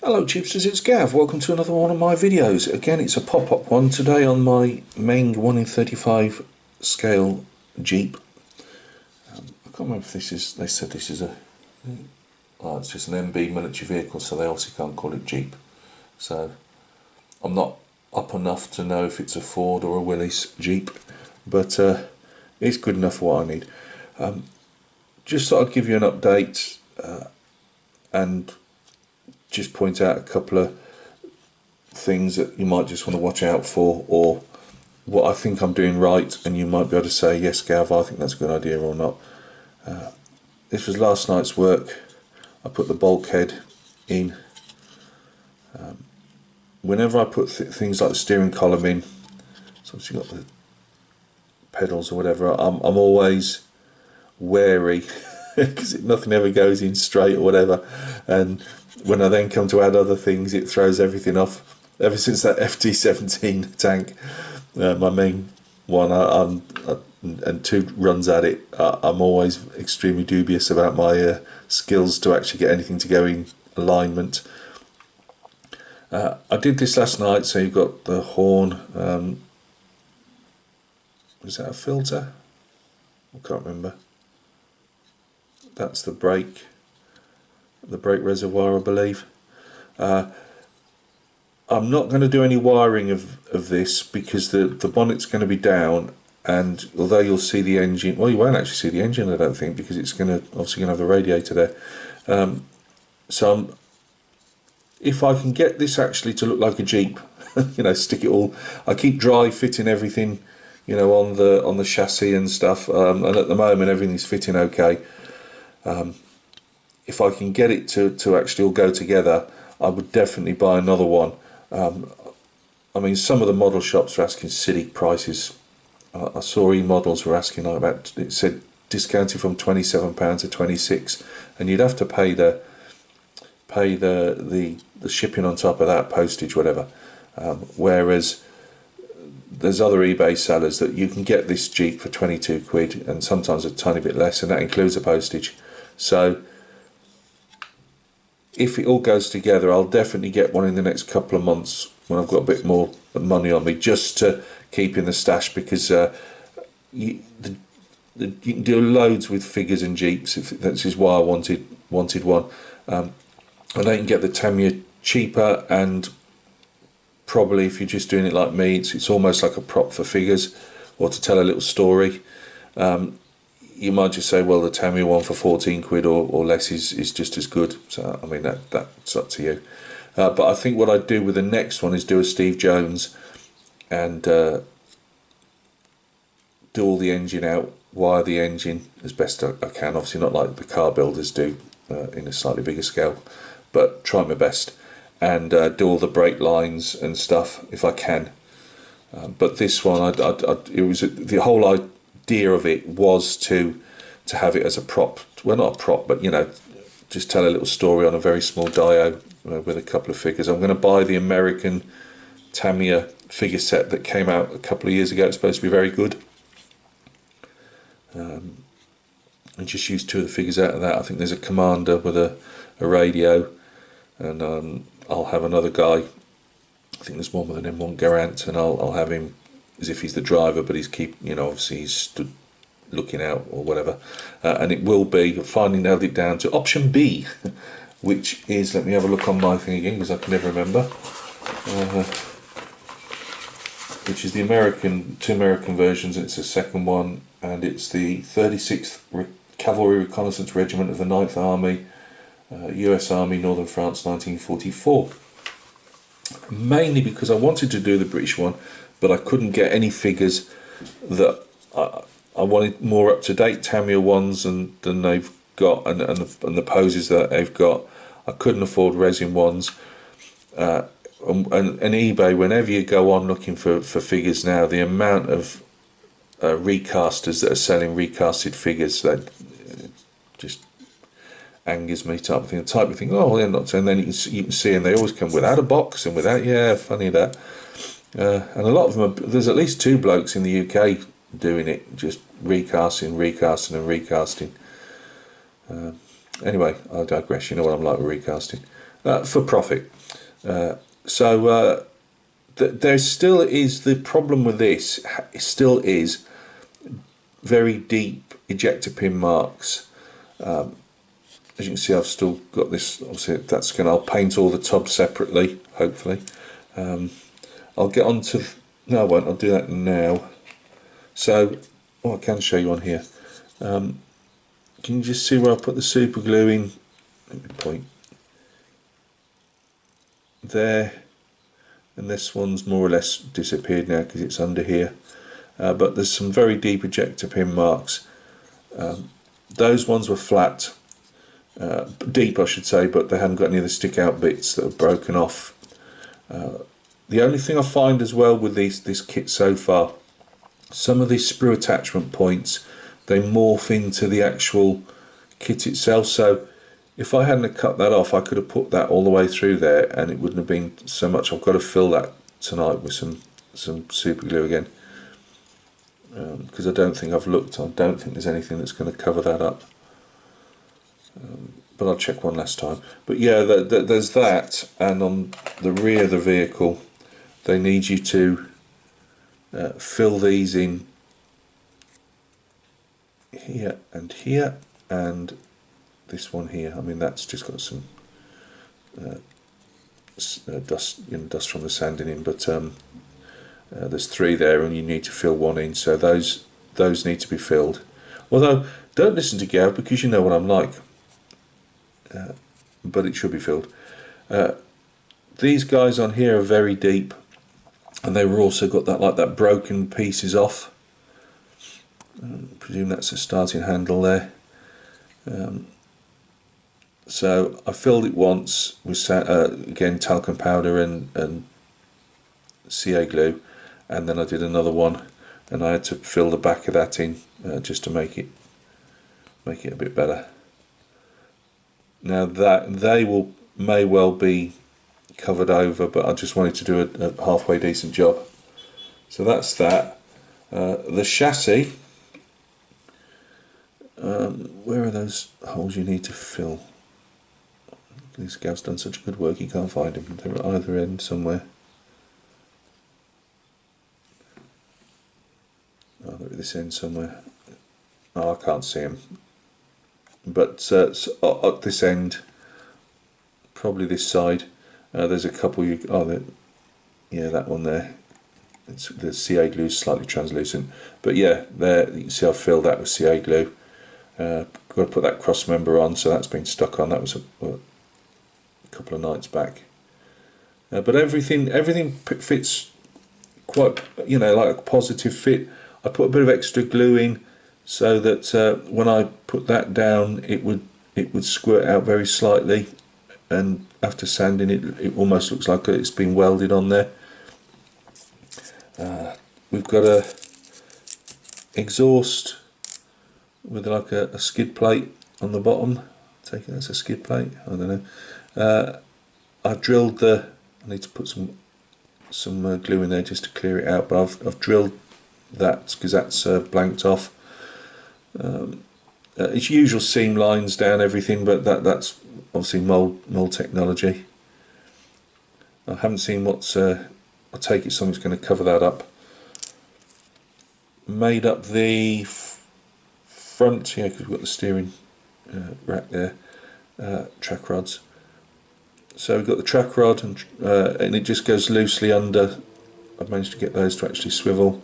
Hello Chipsters, it's Gav. Welcome to another one of my videos. Again, it's a pop-up one today on my Meng 1 in 35 scale Jeep. I can't remember if this is, they said this is it's just an MB military vehicle, so they obviously can't call it Jeep. So I'm not up enough to know if it's a Ford or a Willys Jeep, but it's good enough for what I need. Just thought I'd give you an update and just point out a couple of things that you might just want to watch out for, or what I think I'm doing right, and you might be able to say, yes Gav, I think that's a good idea, or not. This was last night's work. I put the bulkhead in. Whenever I put things like the steering column in, so you've got the pedals or whatever, I'm always wary because nothing ever goes in straight or whatever, and when I then come to add other things, it throws everything off. Ever since that FT17 tank, my main one, and 2 runs at it, I'm always extremely dubious about my skills to actually get anything to go in alignment. I did this last night, so you've got the horn. Is that a filter? I can't remember. That's the brake reservoir, I believe. I'm not going to do any wiring of this because the bonnet's going to be down, and although you'll see the engine, well, you won't actually see the engine, I don't think, because it's going to obviously going to have the radiator there. So if I can get this actually to look like a Jeep, you know, stick it all, I keep dry fitting everything, you know, on the chassis and stuff, and at the moment everything's fitting okay. If I can get it to actually all go together, I would definitely buy another one. I mean, some of the model shops are asking silly prices. I saw e-models were asking like about, it said discounted from £27 to 26, and you'd have to pay the shipping on top of that, postage, whatever. Whereas there's other eBay sellers that you can get this Jeep for 22 quid, and sometimes a tiny bit less, and that includes the postage. So if it all goes together, I'll definitely get one in the next couple of months when I've got a bit more money on me, just to keep in the stash, because you can do loads with figures and Jeeps. This is why I wanted one. And they can get the Tamiya cheaper, and probably if you're just doing it like me, it's almost like a prop for figures or to tell a little story. You might just say, well, the Tamiya one for 14 quid or less is just as good. So I mean, that's up to you. But I think what I'd do with the next one is do a Steve Jones and do all the engine out, wire the engine as best I can. Obviously not like the car builders do in a slightly bigger scale, but try my best, and do all the brake lines and stuff if I can. But this one, it was the whole idea of it was to have it as a prop. Well, not a prop, but you know, just tell a little story on a very small dio with a couple of figures. I'm going to buy the American Tamiya figure set that came out a couple of years ago. It's supposed to be very good. And just use 2 of the figures out of that. I think there's a Commander with a radio, and I'll have another guy. I think there's one with an M1 Garant, and I'll have him as if he's the driver, but he's obviously he's stood looking out or whatever. And it will be, finally nailed it down to option B, which is, let me have a look on my thing again because I can never remember, which is the two American versions, and it's the second one, and it's the 36th Cavalry Reconnaissance Regiment of the 9th Army, US Army, Northern France, 1944. Mainly because I wanted to do the British one, but I couldn't get any figures that I wanted more up-to-date Tamiya ones than they've got, and the poses that they've got. I couldn't afford resin ones, and eBay, whenever you go on looking for figures now, the amount of recasters that are selling recasted figures, that just angers me. Type of thing. Oh, they're not. And then you can see, and they always come without a box and without. Yeah, funny that. And a lot of them there's at least 2 blokes in the UK doing it, just recasting and recasting. Anyway, I digress. You know what I'm like with recasting. for profit. There still is the problem with this. Still is very deep ejector pin marks. As you can see, I've still got this. Obviously, I'll paint all the tubs separately. Hopefully, I'll get on to. No, I won't. I'll do that now. So, I can show you on here. Can you just see where I put the super glue in? Let me point there, and this one's more or less disappeared now because it's under here. But there's some very deep ejector pin marks. Those ones were flat, deep I should say, but they hadn't got any of the stick out bits that have broken off. The only thing I find as well with this kit so far, some of these sprue attachment points, they morph into the actual kit itself. So if I hadn't cut that off, I could have put that all the way through there and it wouldn't have been so much. I've got to fill that tonight with some super glue again, because I don't think I've looked. I don't think there's anything that's going to cover that up, but I'll check one last time. But yeah, there's that, and on the rear of the vehicle they need you to fill these in here and this one here. I mean, that's just got some dust from the sanding in, but there's 3 there and you need to fill 1 in, so those need to be filled. Although, don't listen to Gav, because you know what I'm like, but it should be filled. These guys on here are very deep, and they've also got that broken pieces off. I presume that's a starting handle there. So I filled it once with again talcum powder and CA glue, and then I did another one, and I had to fill the back of that in just to make it a bit better. Now that may well be covered over, but I just wanted to do a halfway decent job. So that's that. The chassis, where are those holes you need to fill? This Gav's done such good work, you can't find them. They're at either end somewhere. Oh, they're at this end somewhere. Oh, I can't see them. But so at this end, probably this side, there's a couple. Yeah, that one there. The CA glue is slightly translucent, but yeah, there you can see I've filled that with CA glue. Got to put that cross member on, so that's been stuck on. That was a couple of nights back. But everything fits quite, like a positive fit. I put a bit of extra glue in so that when I put that down, it would squirt out very slightly, and after sanding it almost looks like it's been welded on there. We've got a exhaust with like a skid plate on the bottom. I take it that's a skid plate, I don't know. I've drilled I need to put some glue in there just to clear it out, but I've drilled that because that's blanked off. It's usual seam lines down everything, but that's obviously mold technology. I haven't seen what's I take it something's going to cover that up. Made up the front here, because we've got the steering rack there, track rods. So we've got the track rod, and it just goes loosely under. I've managed to get those to actually swivel.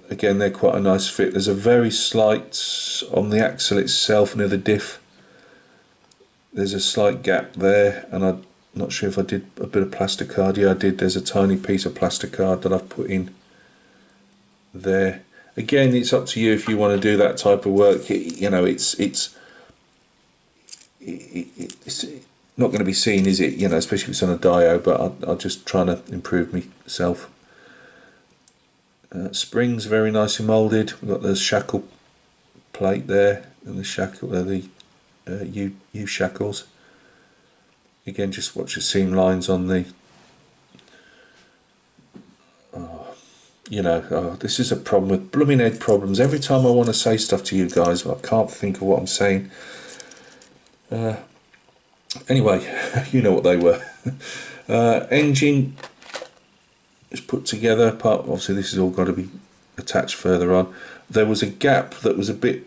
Again, they're quite a nice fit. There's a very slight, on the axle itself near the diff, there's a slight gap there, and I'm not sure if I did a bit of plasticard. Yeah, I did. There's a tiny piece of plasticard that I've put in there. Again, it's up to you if you want to do that type of work. It's not going to be seen, is it? Especially if it's on a Dio. But I'm just trying to improve myself. Springs very nicely moulded. We've got the shackle plate there, and the shackle, the U shackles. Again, just watch the seam lines on the. This is a problem with blooming head problems. Every time I want to say stuff to you guys, I can't think of what I'm saying. Anyway, you know what they were. Engine is put together. Obviously this has all got to be attached further on. There was a gap that was a bit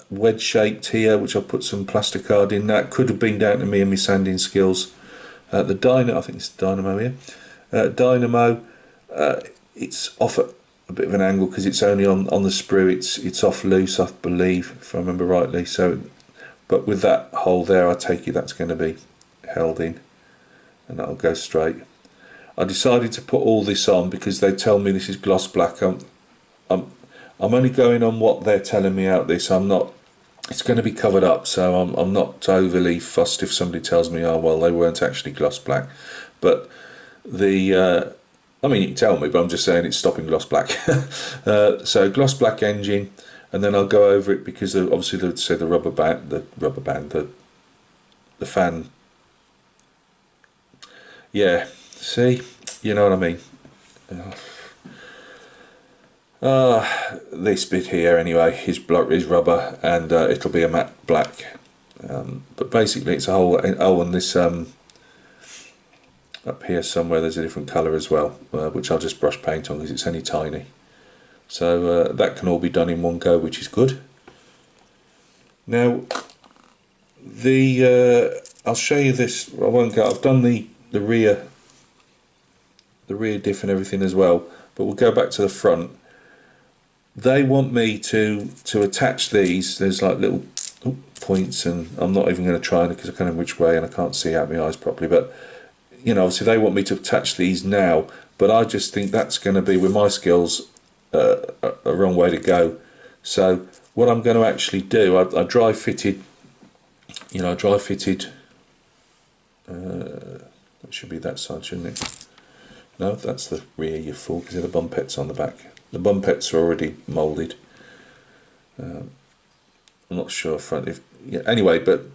wedge shaped here, which I put some plasticard in. That could have been down to me and my sanding skills. The dyno, I think it's the dynamo here. Dynamo, it's off at a bit of an angle because it's only on the sprue. It's off loose, I believe, if I remember rightly. So, but with that hole there, I take it that's going to be held in, and that'll go straight. I decided to put all this on because they tell me this is gloss black. I'm only going on what they're telling me out this. I'm not. It's going to be covered up, so I'm not overly fussed if somebody tells me, oh well, they weren't actually gloss black. But I mean, you can tell me, but I'm just saying it's stopping gloss black. So gloss black engine, and then I'll go over it because obviously they say the rubber band, the fan. Yeah, see, you know what I mean. This bit here anyway is rubber, and it'll be a matte black. But basically, it's a whole. Oh, and this up here somewhere there's a different colour as well, which I'll just brush paint on because it's only tiny. So that can all be done in one go, which is good. Now, I'll show you this. I won't go. I've done the rear diff and everything as well, but we'll go back to the front. They want me to attach these. There's like little points, and I'm not even going to try it because I can't know which way and I can't see out my eyes properly. But you know, obviously they want me to attach these now, but I just think that's going to be, with my skills, a wrong way to go. So what I'm going to actually do, I dry fitted. You know, that should be that side, shouldn't it? No, that's the rear, you fool, because the bumpettes on the back. The bumpettes are already moulded. I'm not sure front. Yeah, anyway, but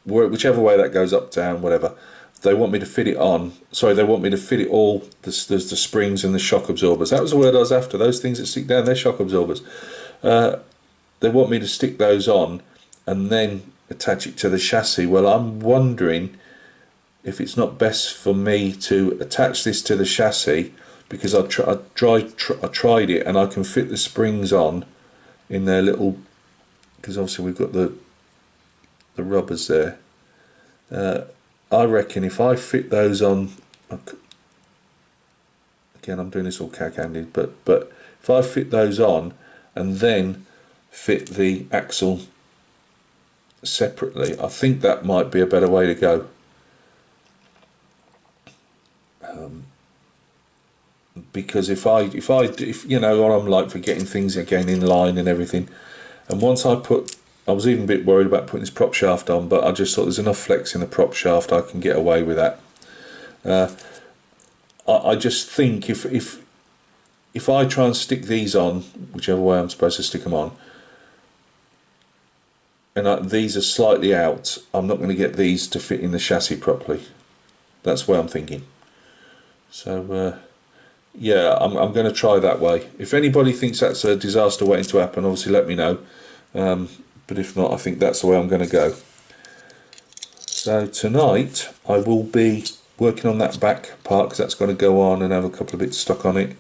whichever way that goes, up, down, whatever. They want me to fit it on. Sorry, they want me to fit it all. There's the springs and the shock absorbers. That was the word I was after. Those things that stick down, they're shock absorbers. They want me to stick those on and then attach it to the chassis. Well, I'm wondering if it's not best for me to attach this to the chassis, because I tried it and I can fit the springs on in their little, because obviously we've got the rubbers there. I reckon if I fit those on, again I'm doing this all cack-handed, but if I fit those on and then fit the axle separately, I think that might be a better way to go. Because if you know what I'm like for getting things again in line and everything, and once I was even a bit worried about putting this prop shaft on, but I just thought there's enough flex in the prop shaft I can get away with that. I just think if I try and stick these on, whichever way I'm supposed to stick them on, and these are slightly out, I'm not going to get these to fit in the chassis properly. That's what I'm thinking. So yeah, I'm going to try that way. If anybody thinks that's a disaster waiting to happen, obviously let me know. But if not, I think that's the way I'm going to go. So tonight I will be working on that back part, because that's going to go on and have a couple of bits stuck on it.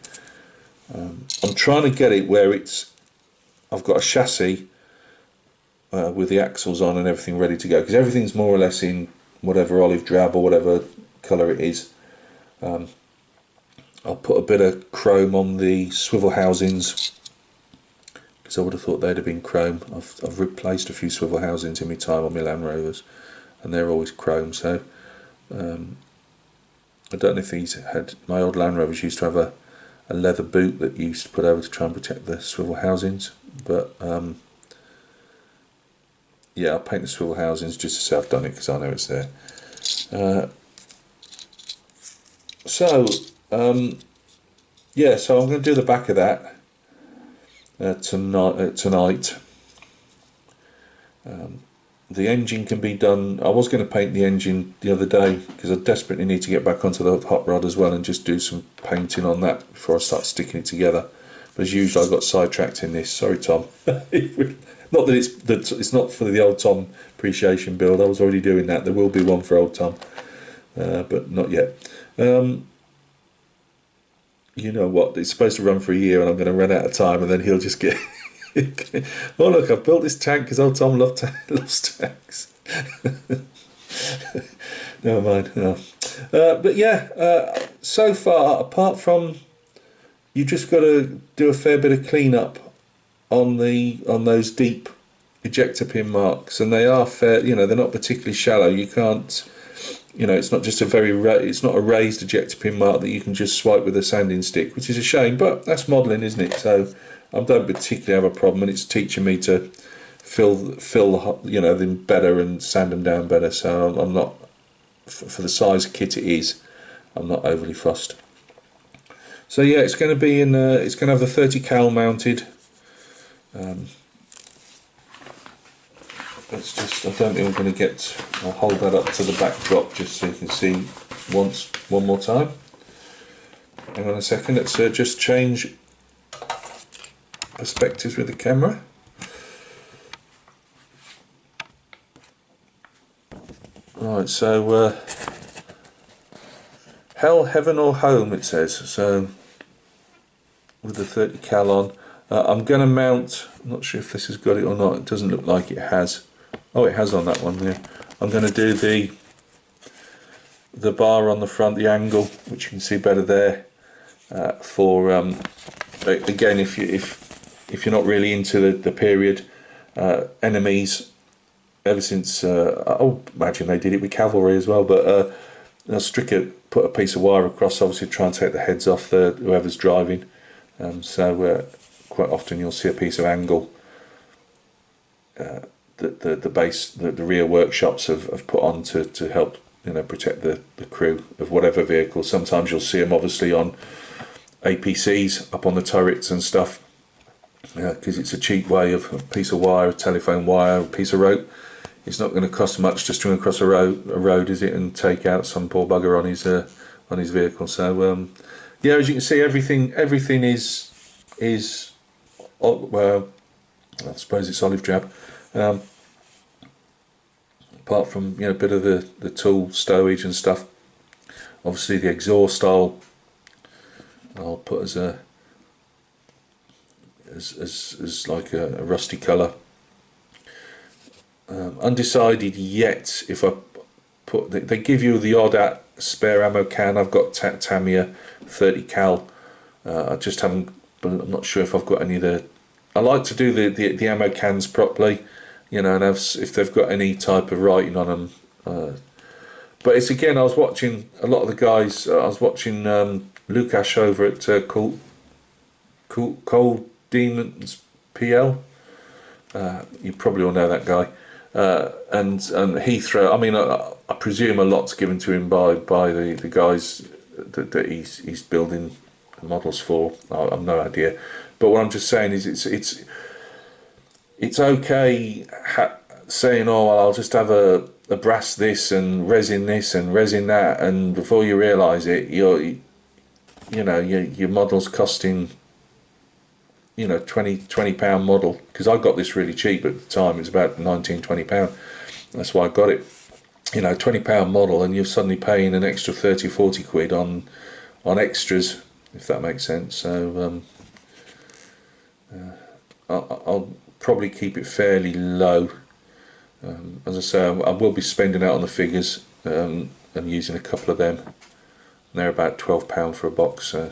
I'm trying to get it where I've got a chassis with the axles on and everything ready to go, because everything's more or less in whatever olive drab or whatever colour it is. I'll put a bit of chrome on the swivel housings, because I would have thought they'd have been chrome. I've replaced a few swivel housings in my time on my Land Rovers, and they're always chrome. So I don't know if these had, my old Land Rovers used to have a leather boot that you used to put over to try and protect the swivel housings, but yeah, I'll paint the swivel housings just to say I've done it, because I know it's there. Yeah, so I'm going to do the back of that tonight. The engine can be done. I was going to paint the engine the other day, because I desperately need to get back onto the hot rod as well and just do some painting on that before I start sticking it together. But as usual, I got sidetracked in this. Sorry, Tom. Not that it's not for the old Tom appreciation build. I was already doing that. There will be one for old Tom, but not yet. You know what? It's supposed to run for a year, and I'm going to run out of time, and then he'll just get. Oh look! I've built this tank because old Tom loves tanks. Never mind. No. But yeah, so far, apart from you just got to do a fair bit of cleanup on those deep ejector pin marks, and they are fair. You know, they're not particularly shallow. You can't. You know, it's not just it's not a raised ejector pin mark that you can just swipe with a sanding stick, which is a shame. But that's modelling, isn't it? So I don't particularly have a problem, and it's teaching me to fill them better and sand them down better. So I'm not, for the size kit it is, I'm not overly fussed. So yeah, it's going to be in. It's going to have the 30 cal mounted. Let's just. I don't think I'm going to get. I'll hold that up to the backdrop just so you can see one more time. Hang on a second. Let's just change perspectives with the camera. Right. So hell, heaven or home, it says. So with the 30 cal on, I'm going to mount. I'm not sure if this has got it or not. It doesn't look like it has. Oh, it has on that one there. I'm going to do the bar on the front, the angle, which you can see better there. For again, if you're not really into the period, enemies, ever since I imagine they did it with cavalry as well, but they'll put a piece of wire across, obviously try and take the heads off whoever's driving. So quite often you'll see a piece of angle. The rear workshops have put on to help protect the crew of whatever vehicle. Sometimes you'll see them obviously on APCs up on the turrets and stuff, because it's a cheap way of a piece of wire, a telephone wire, a piece of rope. It's not going to cost much just to run across a road, is it, and take out some poor bugger on his vehicle. So yeah, as you can see, everything is well, I suppose it's olive drab. Apart from a bit of the tool stowage and stuff. Obviously the exhaust I'll put as like a rusty colour. Undecided yet if I put. They give you the odd spare ammo can. I've got Tamiya 30 cal. I just haven't. But I'm not sure if I've got any of the. I like to do the ammo cans properly. And if they've got any type of writing on them. But it's again, I was watching a lot of the guys. I was watching Lukash over at Cold Demons PL. You probably all know that guy. And Heathrow. I mean, I presume a lot's given to him by the guys that he's building models for. I've no idea. But what I'm just saying is it's okay saying, oh well, I'll just have a brass this and resin that, and before you realise it, your model's costing £20 model, because I got this really cheap at the time. It was about £19-20. That's why I got it. £20 model, and you're suddenly paying an extra 30-40 quid on extras, if that makes sense. So I'll probably keep it fairly low. As I say, I will be spending out on the figures and using a couple of them. They're about £12 for a box. So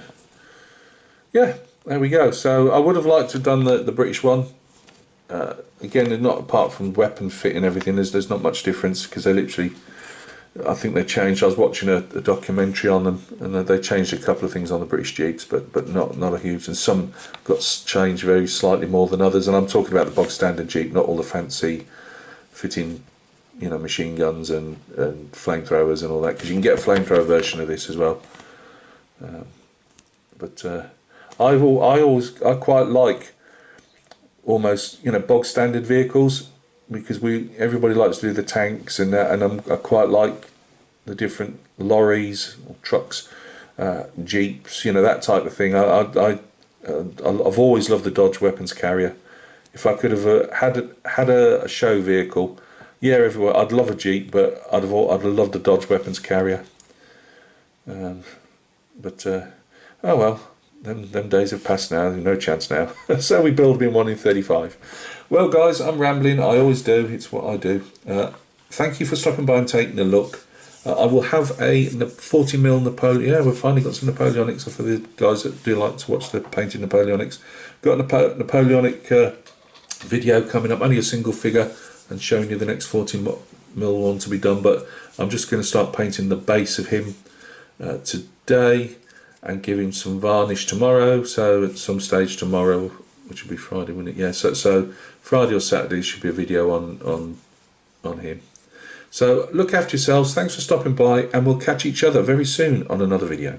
yeah, there we go. So I would have liked to have done the British one. Again, not apart from weapon fit and everything, there's not much difference, because they literally, I think they changed. I was watching a documentary on them, and they changed a couple of things on the British Jeeps, but not a huge. And some got changed very slightly more than others. And I'm talking about the bog standard Jeep, not all the fancy fitting, machine guns and flamethrowers and all that. Because you can get a flamethrower version of this as well. But I quite like almost bog standard vehicles, because everybody likes to do the tanks and that, and I quite like the different lorries or trucks, Jeeps, that type of thing. I've always loved the Dodge weapons carrier. if I could have had a show vehicle, yeah, everywhere. I'd love a Jeep, but I'd have loved a Dodge weapons carrier. But oh well, them days have passed now. No chance now. So we build me one in 35. Well, guys, I'm rambling. I always do. It's what I do. Thank you for stopping by and taking a look. I will have a 40mm Napoleon. Yeah, we've finally got some Napoleonics for the guys that do like to watch the painted Napoleonics. Got a Napoleonic video coming up, only a single figure, and showing you the next 40mm one to be done. But I'm just going to start painting the base of him today and give him some varnish tomorrow. So at some stage tomorrow, which will be Friday, wouldn't it? Yeah. So Friday or Saturday should be a video on him. So look after yourselves. Thanks for stopping by, and we'll catch each other very soon on another video.